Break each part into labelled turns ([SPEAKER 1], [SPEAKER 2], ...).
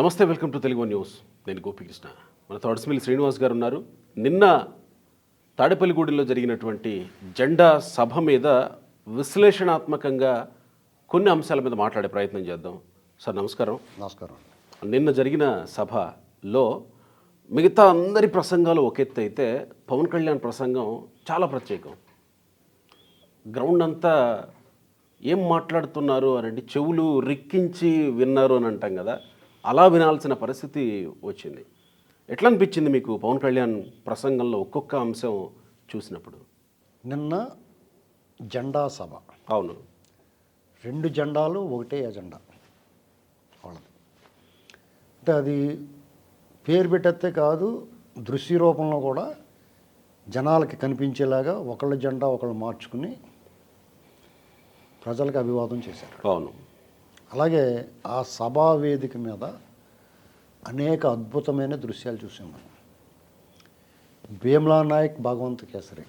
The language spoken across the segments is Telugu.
[SPEAKER 1] నమస్తే, వెల్కమ్ టు తెలుగు న్యూస్. నేను గోపికృష్ణ. మన తోటస్మిల్లి శ్రీనివాస్ గారు ఉన్నారు. నిన్న తాడేపల్లిగూడెంలో జరిగినటువంటి జెండా సభ మీద విశ్లేషణాత్మకంగా కొన్ని అంశాల మీద మాట్లాడే ప్రయత్నం చేద్దాం. సార్ నమస్కారం.
[SPEAKER 2] నమస్కారం.
[SPEAKER 1] నిన్న జరిగిన సభలో మిగతా అందరి ప్రసంగాలు ఒక ఎత్తు అయితే పవన్ కళ్యాణ్ ప్రసంగం చాలా ప్రత్యేకం. గ్రౌండ్ అంతా ఏం మాట్లాడుతున్నారు అని చెవులు రిక్కించి విన్నారు అని అంటాం కదా, అలా వినాల్సిన పరిస్థితి వచ్చింది. ఎట్లా అనిపించింది మీకు పవన్ కళ్యాణ్ ప్రసంగంలో ఒక్కొక్క అంశం చూసినప్పుడు?
[SPEAKER 2] నిన్న జెండా సభ.
[SPEAKER 1] అవును,
[SPEAKER 2] 2 జెండాలు ఒకటే ఎజెండా వాళ్ళది. అంటే అది పేరు పెట్టేస్తే కాదు, దృశ్య రూపంలో కూడా జనాలకి కనిపించేలాగా ఒకళ్ళ జెండా ఒకళ్ళు మార్చుకుని ప్రజలకు అభివాదం చేశారు.
[SPEAKER 1] అవును.
[SPEAKER 2] అలాగే ఆ సభా వేదిక మీద అనేక అద్భుతమైన దృశ్యాలు చూసాం మనం. భీమ్లా నాయక్, భగవంత్ కేసరి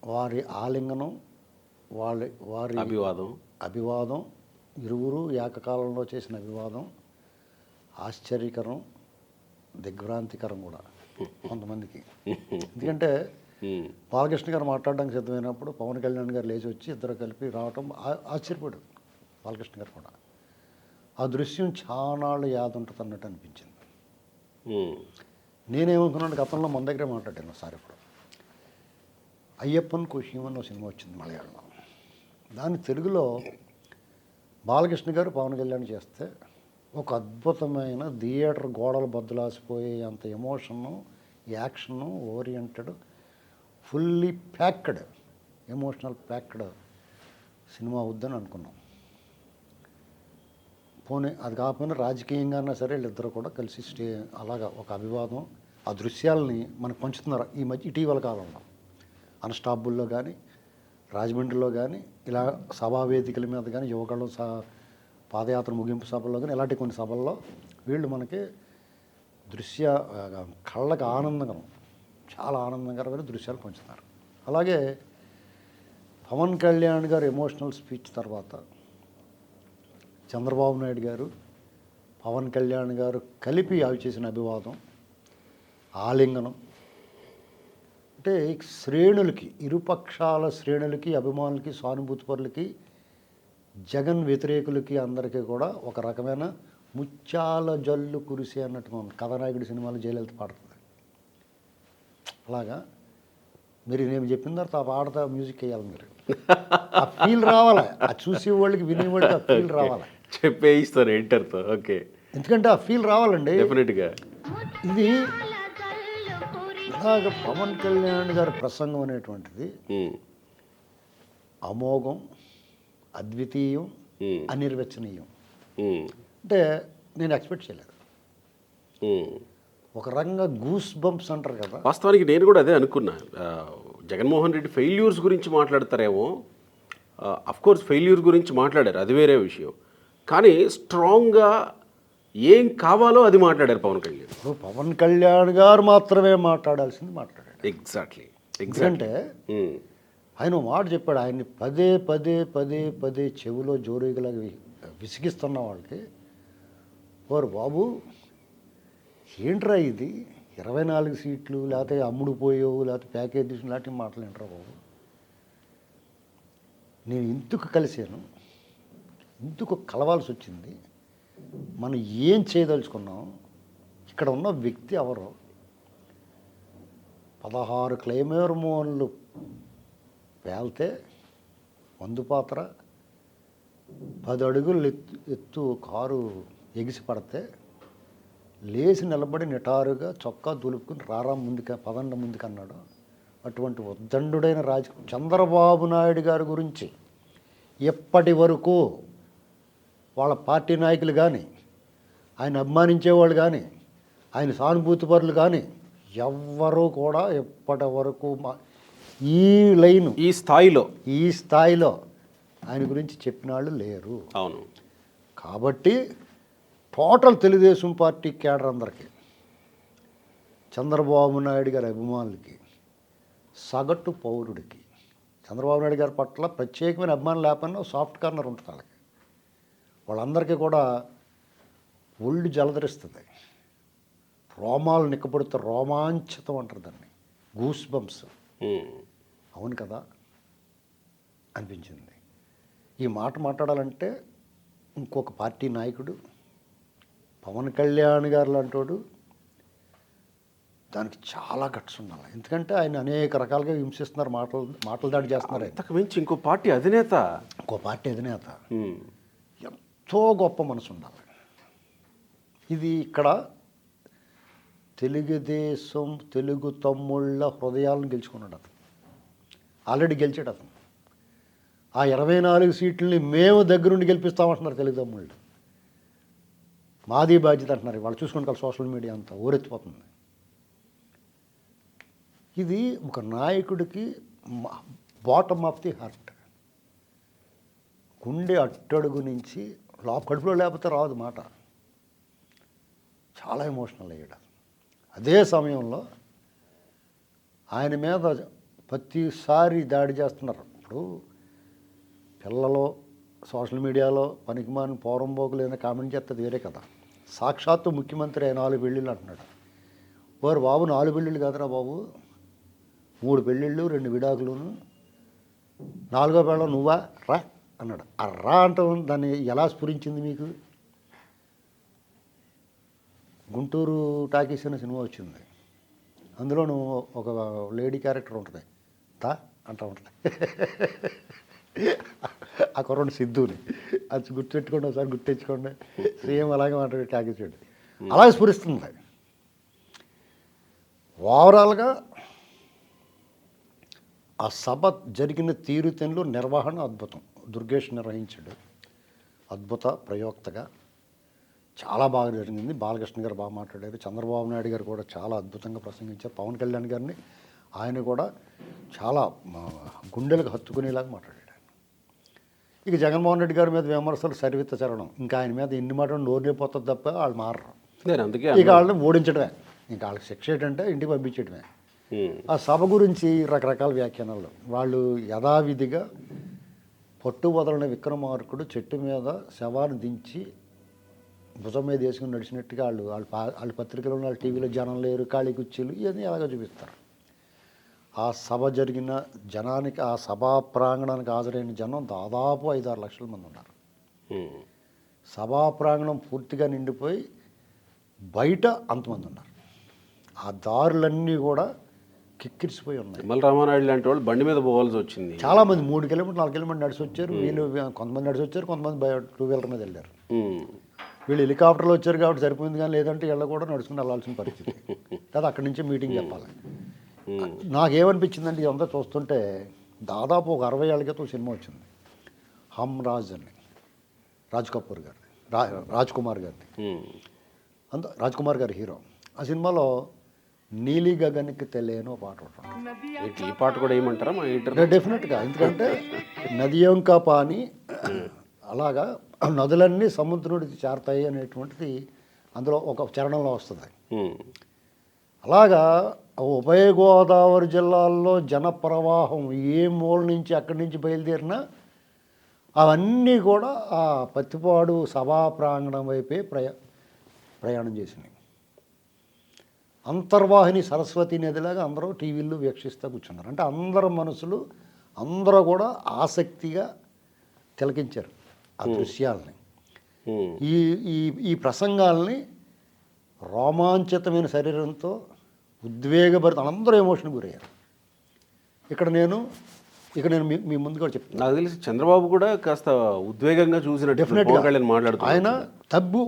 [SPEAKER 2] వారి ఆలింగనం, వారి అభివాదం ఇరువురు ఏకకాలంలో చేసిన అభివాదం ఆశ్చర్యకరం, దిగ్భ్రాంతికరం కూడా కొంతమందికి. ఎందుకంటే బాలకృష్ణ గారు మాట్లాడడానికి సిద్ధమైనప్పుడు పవన్ కళ్యాణ్ గారు లేచి వచ్చి ఇద్దరు కలిపి రావటం ఆశ్చర్యపడు బాలకృష్ణ గారు కూడా. ఆ దృశ్యం చానాళ్ళు యాద ఉంటుంది అన్నట్టు అనిపించింది. నేనేమనుకున్నాను, గతంలో మన దగ్గరే మాట్లాడాను సార్. ఇప్పుడు అయ్యప్పన్ కుషియం అన్న సినిమా వచ్చింది మలయాళంలో. దాని తెలుగులో బాలకృష్ణ గారు పవన్ కళ్యాణ్ చేస్తే ఒక అద్భుతమైన థియేటర్ గోడలు బద్దలాసిపోయే అంత emotion, action oriented, fully packed, emotional packed cinema అవుద్దని అనుకున్నాం. పోనీ అది కాకపోయినా రాజకీయంగా సరే వీళ్ళిద్దరూ కూడా కలిసి అలాగా ఒక అభివాదం, ఆ దృశ్యాలని మనకు పంచుతున్నారు ఈ మధ్య ఇటీవల కాలంలో. అన్స్టాపుల్లో కానీ, రాజమండ్రిలో కానీ, ఇలా సభా వేదికల మీద కానీ, యువకులు పాదయాత్ర ముగింపు సభల్లో కానీ, ఇలాంటి కొన్ని సభల్లో వీళ్ళు మనకి కళ్ళకి ఆనందంగా, చాలా ఆనందకరమైన దృశ్యాలు పంచుతున్నారు. అలాగే పవన్ కళ్యాణ్ గారు ఎమోషనల్ స్పీచ్ తర్వాత చంద్రబాబు నాయుడు గారు, పవన్ కళ్యాణ్ గారు కలిపి అవి చేసిన అభివాదం, ఆలింగనం, అంటే శ్రేణులకి, ఇరుపక్షాల శ్రేణులకి, అభిమానులకి, సానుభూతిపరులకి, జగన్ వ్యతిరేకులకి అందరికీ కూడా ఒక రకమైన ముత్యాల జల్లు కురిసి అన్నట్టు మనం కథానాయకుడి సినిమాలో జయలలిత పాడుతుంది. అలాగా మీరు నేను చెప్పిన తర్వాత ఆ పాడతా మ్యూజిక్ వేయాలి, మీరు ఆ ఫీల్ రావాలి, ఆ చూసేవాళ్ళకి వినేవాళ్ళకి ఆ ఫీల్ రావాలి,
[SPEAKER 1] చెప్పేయిస్తారు ఎంటర్తో. ఓకే,
[SPEAKER 2] ఎందుకంటే ఆ ఫీల్ రావాలండి
[SPEAKER 1] డెఫినెట్గా.
[SPEAKER 2] ఇది ఇలాగ పవన్ కళ్యాణ్ గారి ప్రసంగం అనేటువంటిది అమోఘం, అద్వితీయం, అనిర్వచనీయం. అంటే నేను ఎక్స్పెక్ట్ చేయలేదు. ఒక రకంగా గూస్ బంప్స్ అంటారు కదా.
[SPEAKER 1] వాస్తవానికి నేను కూడా అదే అనుకున్నా. జగన్మోహన్ రెడ్డి ఫెయిల్యూర్స్ గురించి మాట్లాడతారేమో. అఫ్కోర్స్ ఫెయిల్యూర్ గురించి మాట్లాడారు, అది వేరే విషయం. కానీ స్ట్రాంగ్గా ఏం కావాలో అది మాట్లాడారు పవన్ కళ్యాణ్.
[SPEAKER 2] ఇప్పుడు పవన్ కళ్యాణ్ గారు మాత్రమే మాట్లాడాల్సింది మాట్లాడాడు.
[SPEAKER 1] ఎగ్జాక్ట్లీ.
[SPEAKER 2] ఎందుకంటే ఆయన మాట చెప్పాడు, ఆయన్ని పదే పదే పదే పదే చెవిలో జోరీగలాగా విసిగిస్తున్న వాళ్ళకి, ఓరు బాబు ఏంట్రా ఇది 24 సీట్లు, లేకపోతే అమ్ముడు పోయేవు, లేకపోతే ప్యాకేజ్ తీసుకుని లాంటి మాటలు ఏంట్రా బాబు, నేను ఇందుకు కలిసాను, ఇందుకు కలవాల్సి వచ్చింది, మనం ఏం చేయదలుచుకున్నాం, ఇక్కడ ఉన్న వ్యక్తి ఎవరు, 16 క్లైమేర్ మోన్లు పేల్తే మందు పాత్ర 10 అడుగులు ఎత్తు కారు ఎగిసి పడితే లేచి నిలబడి నిటారుగా చొక్కా దులుపుకుని రారా ముందుక పదండ ముందుకు అన్నాడు. అటువంటి ఉద్దండుడైన చంద్రబాబు నాయుడు గారి గురించి ఎప్పటి వరకు వాళ్ళ పార్టీ నాయకులు కానీ, ఆయన అభిమానించేవాళ్ళు కానీ, ఆయన సానుభూతిపరులు కానీ ఎవ్వరూ కూడా ఎప్పటి వరకు ఈ లైన్ ఈ స్థాయిలో ఆయన గురించి చెప్పిన వాళ్ళు లేరు.
[SPEAKER 1] అవును.
[SPEAKER 2] కాబట్టి టోటల్ తెలుగుదేశం పార్టీ కేడర్ అందరికీ, చంద్రబాబు నాయుడు గారి అభిమానులకి, సగటు పౌరుడికి చంద్రబాబు నాయుడు గారి పట్ల ప్రత్యేకమైన అభిమానం లేకపోయినా సాఫ్ట్ కార్నర్ ఉంటుంది వాళ్ళకి. వాళ్ళందరికీ కూడా ఒళ్ళు జలధరిస్తుంది, రోమాలు నిక్కబడితే రోమాంచితం అంటారు దాన్ని, గూస్ బంప్స్. అవును కదా అనిపించింది. ఈ మాట మాట్లాడాలంటే ఇంకొక పార్టీ నాయకుడు పవన్ కళ్యాణ్ గారు లాంటోడు దానికి చాలా గట్స్ ఉండాలి. ఎందుకంటే ఆయన అనేక రకాలుగా హింసిస్తున్నారు, మాటలు దాడి చేస్తున్నారు.
[SPEAKER 1] అంతకు మించి ఇంకో పార్టీ అధినేత,
[SPEAKER 2] ఎంతో గొప్ప మనసు ఉండాలి. ఇది ఇక్కడ తెలుగుదేశం తెలుగు తమ్ముళ్ళ హృదయాలను గెలుచుకున్నాడు అతను, ఆల్రెడీ గెలిచాడు అతను. ఆ 24 సీట్లని మేము దగ్గరుండి గెలిపిస్తామంటున్నారు తెలుగు తమ్ముళ్ళు. మాది బాధ్యత అంటున్నారు. వాళ్ళు చూసుకుంటారు సోషల్ మీడియా అంతా ఊరెత్తిపోతుంది. ఇది ఒక నాయకుడికి బాటమ్ ఆఫ్ ది హార్ట్, గుండె అట్టడుగు నుంచి కడుపులో లేకపోతే రాదు మాట. చాలా ఎమోషనల్ అయ్యాడు. అదే సమయంలో ఆయన మీద ప్రతిసారి దాడి చేస్తున్నారు. ఇప్పుడు పిల్లలు సోషల్ మీడియాలో పనికిమాని పోరంబోకులైన కామెంట్ చేస్తుంది వేరే కదా. సాక్షాత్తు ముఖ్యమంత్రి 4 పెళ్ళిళ్ళు అంటున్నాడు. వారు బాబు 4 పెళ్ళిళ్ళు కాదురా బాబు, 3 పెళ్ళిళ్ళు 2 విడాకులును, 4వ పెళ్ళం నువ్వా రా అన్నాడు. ఆ రా అంటాం దాన్ని ఎలా స్ఫురించింది మీకు? గుంటూరు టాకీస్ అనే సినిమా వచ్చింది, అందులోనూ ఒక లేడీ క్యారెక్టర్ ఉంటుంది, తా అంటూ ఉంటుంది. ఆ కుర్రోడు సిద్ధుని అది గుర్తుపెట్టుకోండి, ఒకసారి గుర్తించుకోండి. సేమ్ అలాగే మాట్లాడే టాకీస్ చూడండి, అలాగే స్ఫురిస్తుంది. ఓవరాల్గా ఆ సభ జరిగిన తీరుతెన్నులు నిర్వహణ అద్భుతం. దుర్గేష్ నిర్వహించాడు అద్భుత ప్రయోక్తగా, చాలా బాగా జరిగింది. బాలకృష్ణ గారు బాగా మాట్లాడారు, చంద్రబాబు నాయుడు గారు కూడా చాలా అద్భుతంగా ప్రసంగించారు, పవన్ కళ్యాణ్ గారిని ఆయన కూడా చాలా గుండెలకు హత్తుకునేలాగా మాట్లాడాడు. ఇక జగన్మోహన్ రెడ్డి గారి మీద విమర్శలు సరివిత్త చరడం, ఇంకా ఆయన మీద ఎన్ని మాటలు నోరులేపోతుంది తప్ప వాళ్ళు మారరు. ఇక వాళ్ళని ఓడించడమే, ఇంకా వాళ్ళకి శిక్ష ఏంటంటే ఇంటికి పంపించడమే. ఆ సభ గురించి రకరకాల వ్యాఖ్యానాలు. వాళ్ళు యథావిధిగా పట్టు వదలని విక్రమార్కుడు చెట్టు మీద శవాన్ని దించి భుజం మీద వేసుకుని నడిచినట్టుగా వాళ్ళ పత్రికలో వాళ్ళ టీవీలో జనం లేరు, ఖాళీ కుర్చీలు, ఇవన్నీ అలాగే చూపిస్తారు. ఆ సభ జరిగిన జనానికి, ఆ సభా ప్రాంగణానికి హాజరైన జనం దాదాపు 5-6 లక్షల మంది ఉన్నారు. సభా ప్రాంగణం పూర్తిగా నిండిపోయి బయట అంతమంది ఉన్నారు. ఆ దారులన్నీ కూడా కిక్కిరిసిపోయి ఉన్నాయి.
[SPEAKER 1] మళ్ళీ రామానాయుడు లాంటి వాళ్ళు బండి మీద పోవాల్సి వచ్చింది.
[SPEAKER 2] చాలామంది 3 కిలోమీటర్లు 4 కిలోమీటర్లు నడిచి వచ్చారు. వీళ్ళు కొంతమంది నడిచి వచ్చారు, కొంతమంది 2 వీలర్ మీద వెళ్ళారు. వీళ్ళు హెలికాప్టర్లో వచ్చారు కాబట్టి సరిపోయింది, కానీ లేదంటే వీళ్ళు కూడా నడుచుకుని వెళ్ళాల్సిన పరిస్థితి. లేదా అక్కడి నుంచి మీటింగ్ చెప్పాలి. నాకేమనిపించిందంటే ఇదంతా చూస్తుంటే, దాదాపు ఒక 60 ఏళ్ళ క్రితం సినిమా వచ్చింది, హమ్ రాజ్ అని, రాజ్ కుమార్ గారిది. రాజ్ కుమార్ గారి హీరో. ఆ సినిమాలో నీలి గగన్కి తెలియని పాట ఉంటుంది.
[SPEAKER 1] ఈ పాట కూడా ఏమంటారా మా ఇంటర్?
[SPEAKER 2] డెఫినెట్గా, ఎందుకంటే నదియంకా పాని, అలాగా నదులన్నీ సముద్రుడికి చేరతాయి అనేటువంటిది అందులో ఒక చరణంలో వస్తుంది. అలాగా ఉభయ గోదావరి జిల్లాల్లో జన ప్రవాహం ఏ మూల నుంచి అక్కడి నుంచి బయలుదేరినా అవన్నీ కూడా ఆ పత్తిపాడు సభా ప్రాంగణం వైపే ప్రయాణం చేసినాయి. అంతర్వాహిని సరస్వతి నదిలాగా అందరూ టీవీల్లో వీక్షిస్తూ కూర్చున్నారు. అంటే అందరి మనసులు అందరూ కూడా ఆసక్తిగా తిలకించారు ఆ దృశ్యాలని. ఈ ప్రసంగాల్ని రోమాంచితమైన శరీరంతో ఉద్వేగభరిత అందరూ ఎమోషన్ గురయ్యారు. ఇక్కడ నేను మీ ముందు కూడా చెప్తాను.
[SPEAKER 1] నాకు తెలిసి చంద్రబాబు కూడా కాస్త ఉద్వేగంగా చూసినట్టు మాట్లాడుతూ
[SPEAKER 2] ఆయన తబ్బి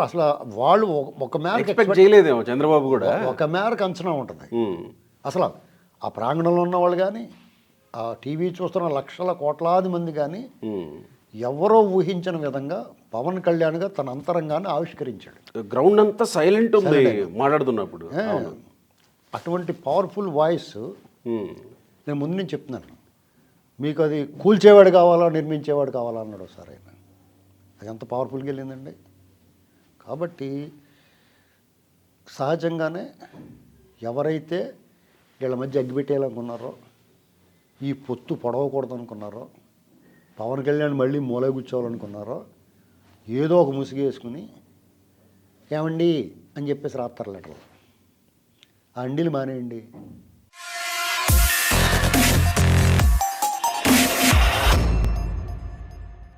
[SPEAKER 2] అసలు వాళ్ళు ఒక మేరకు
[SPEAKER 1] ఎక్స్పెక్ట్ చేయలేదేమో. చంద్రబాబు కూడా
[SPEAKER 2] ఒక మేరకు అంచనా ఉంటుంది. అసలు ఆ ప్రాంగణంలో ఉన్న వాళ్ళు కానీ, ఆ టీవీ చూస్తున్న లక్షల కోట్లాది మంది కానీ ఎవరో ఊహించిన విధంగా పవన్ కళ్యాణ్ గారు తన అంతరంగాన్ని ఆవిష్కరించాడు.
[SPEAKER 1] గ్రౌండ్ అంతా సైలెంట్ ఉంది మాట్లాడుతున్నప్పుడు.
[SPEAKER 2] అటువంటి పవర్ఫుల్ వాయిస్ నేను ముందు నుంచి చెప్తున్నాను. మీకు అది కూల్చేవాడు కావాలా, నిర్మించేవాడు కావాలా అన్నాడు ఒకసారి ఆయన. అది ఎంత పవర్ఫుల్గా వెళ్ళిందండి. కాబట్టి సహజంగానే ఎవరైతే వీళ్ళ మధ్య అగ్గిపెట్టేయాలనుకున్నారో, ఈ పొత్తు పొడవకూడదు అనుకున్నారో, పవన్ కళ్యాణ్ మళ్ళీ మూల కూర్చోవాలనుకున్నారో, ఏదో ఒక ముసుగు వేసుకుని ఏమండి అని చెప్పేసి రాస్తారు లెటర్లు. ఆ అండీలు మానేయండి,